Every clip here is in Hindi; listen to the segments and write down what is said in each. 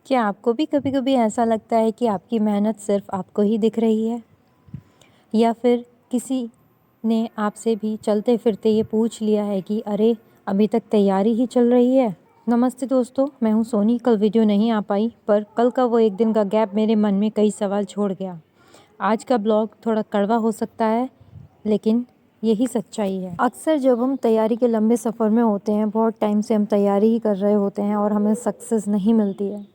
क्या आपको भी कभी-कभी ऐसा लगता है कि आपकी मेहनत सिर्फ़ आपको ही दिख रही है? या फिर किसी ने आपसे भी चलते-फिरते ये पूछ लिया है कि अरे! अभी तक तैयारी ही चल रही है? नमस्ते दोस्तों, मैं हूँ सोनी। कल वीडियो नहीं आ पाई, पर कल का वो एक दिन का गैप मेरे मन में कई सवाल छोड़ गया। आज का ब्लॉग थोड़ा कड़वा हो सकता है, लेकिन यही सच्चाई है। अक्सर जब हम तैयारी के लंबे सफ़र में होते हैं, बहुत टाइम से हम तैयारी ही कर रहे होते हैं और हमें सक्सेस नहीं मिलती है,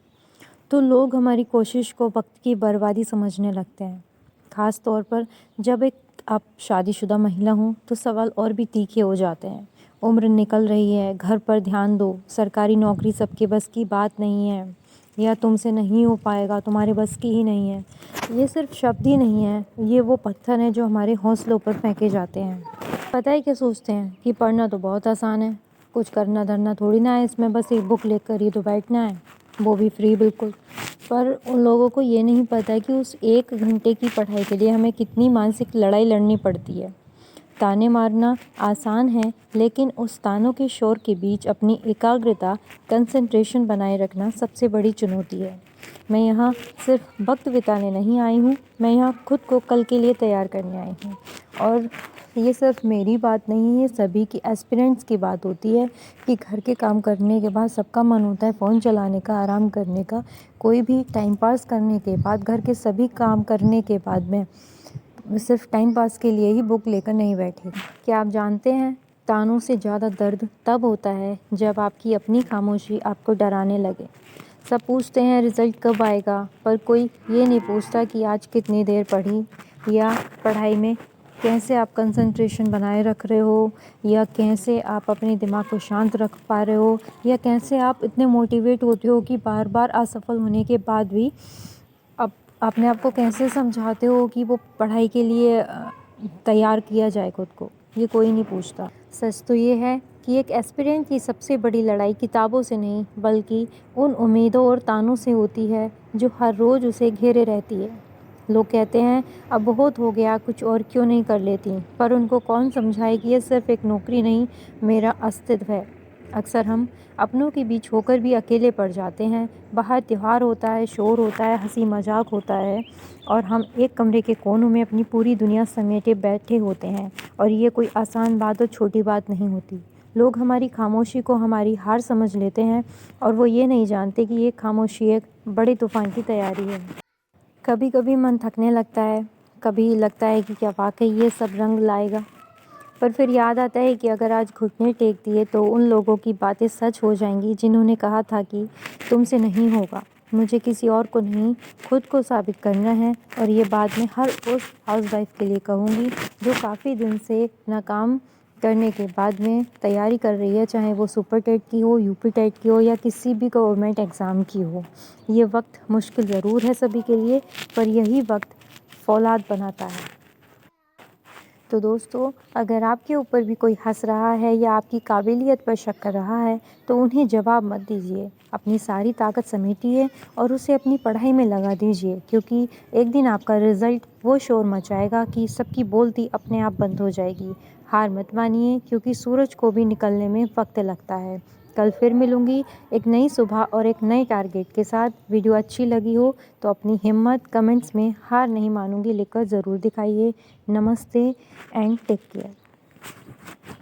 तो लोग हमारी कोशिश को वक्त की बर्बादी समझने लगते हैं। ख़ास तौर पर जब एक आप शादीशुदा महिला हों तो सवाल और भी तीखे हो जाते हैं। उम्र निकल रही है, घर पर ध्यान दो, सरकारी नौकरी सबके बस की बात नहीं है, या तुमसे नहीं हो पाएगा, तुम्हारे बस की ही नहीं है। ये सिर्फ शब्द ही नहीं है, ये वो पत्थर हैं जो हमारे हौसलों पर फेंके जाते हैं। पता है क्या सोचते हैं कि पढ़ना तो बहुत आसान है, कुछ करना धरना थोड़ी ना है इसमें, बस एक बुक लेकर ही तो बैठना है, वो भी फ्री बिल्कुल। पर उन लोगों को ये नहीं पता है कि उस 1 घंटे की पढ़ाई के लिए हमें कितनी मानसिक लड़ाई लड़नी पड़ती है। ताने मारना आसान है, लेकिन उस तानों के शोर के बीच अपनी एकाग्रता, कंसंट्रेशन बनाए रखना सबसे बड़ी चुनौती है। मैं यहाँ सिर्फ वक्त बिताने नहीं आई हूँ, मैं यहाँ खुद को कल के लिए तैयार करने आई हूँ। और ये सिर्फ मेरी बात नहीं है, सभी की एस्पिरेंट्स की बात होती है कि घर के काम करने के बाद सबका मन होता है फ़ोन चलाने का, आराम करने का। कोई भी टाइम पास करने के बाद, घर के सभी काम करने के बाद में सिर्फ टाइम पास के लिए ही बुक लेकर नहीं बैठेगा। क्या आप जानते हैं, तानों से ज़्यादा दर्द तब होता है जब आपकी अपनी खामोशी आपको डराने लगे। सब पूछते हैं रिज़ल्ट कब आएगा, पर कोई ये नहीं पूछता कि आज कितनी देर पढ़ी, या पढ़ाई में कैसे आप कंसंट्रेशन बनाए रख रहे हो, या कैसे आप अपने दिमाग को शांत रख पा रहे हो, या कैसे आप इतने मोटिवेट होते हो कि बार बार असफल होने के बाद भी अब अपने आप को कैसे समझाते हो कि वो पढ़ाई के लिए तैयार किया जाए खुद को। ये कोई नहीं पूछता। सच तो ये है कि एक एस्पिरेंट की सबसे बड़ी लड़ाई किताबों से नहीं, बल्कि उन उम्मीदों और तानों से होती है जो हर रोज़ उसे घेरे रहती है। लोग कहते हैं अब बहुत हो गया, कुछ और क्यों नहीं कर लेती, पर उनको कौन समझाए कि ये सिर्फ एक नौकरी नहीं, मेरा अस्तित्व है। अक्सर हम अपनों के बीच होकर भी अकेले पड़ जाते हैं। बाहर त्योहार होता है, शोर होता है, हंसी मजाक होता है, और हम एक कमरे के कोनों में अपनी पूरी दुनिया समेटे बैठे होते हैं। और ये कोई आसान बात और छोटी बात नहीं होती। लोग हमारी खामोशी को हमारी हार समझ लेते हैं, और वो ये नहीं जानते कि ये खामोशी एक बड़े तूफान की तैयारी है। कभी कभी मन थकने लगता है, कभी लगता है कि क्या वाकई ये सब रंग लाएगा, पर फिर याद आता है कि अगर आज घुटने टेक दिए तो उन लोगों की बातें सच हो जाएंगी जिन्होंने कहा था कि तुमसे नहीं होगा। मुझे किसी और को नहीं, खुद को साबित करना है। और ये बात मैं हर उस हाउसवाइफ के लिए कहूँगी जो काफ़ी दिन से नाकाम करने के बाद में तैयारी कर रही है, चाहे वो सुपर टेट की हो, यूपी टेट की हो, या किसी भी गवर्नमेंट एग्ज़ाम की हो। ये वक्त मुश्किल ज़रूर है सभी के लिए, पर यही वक्त फौलाद बनाता है। तो दोस्तों, अगर आपके ऊपर भी कोई हंस रहा है या आपकी काबिलियत पर शक कर रहा है, तो उन्हें जवाब मत दीजिए। अपनी सारी ताकत समेटिए और उसे अपनी पढ़ाई में लगा दीजिए, क्योंकि एक दिन आपका रिज़ल्ट वो शोर मचाएगा कि सबकी बोलती अपने आप बंद हो जाएगी। हार मत मानिए, क्योंकि सूरज को भी निकलने में वक्त लगता है। कल फिर मिलूँगी एक नई सुबह और एक नए टारगेट के साथ। वीडियो अच्छी लगी हो तो अपनी हिम्मत कमेंट्स में हार नहीं मानूंगी लिखकर ज़रूर दिखाइए। नमस्ते एंड टेक केयर।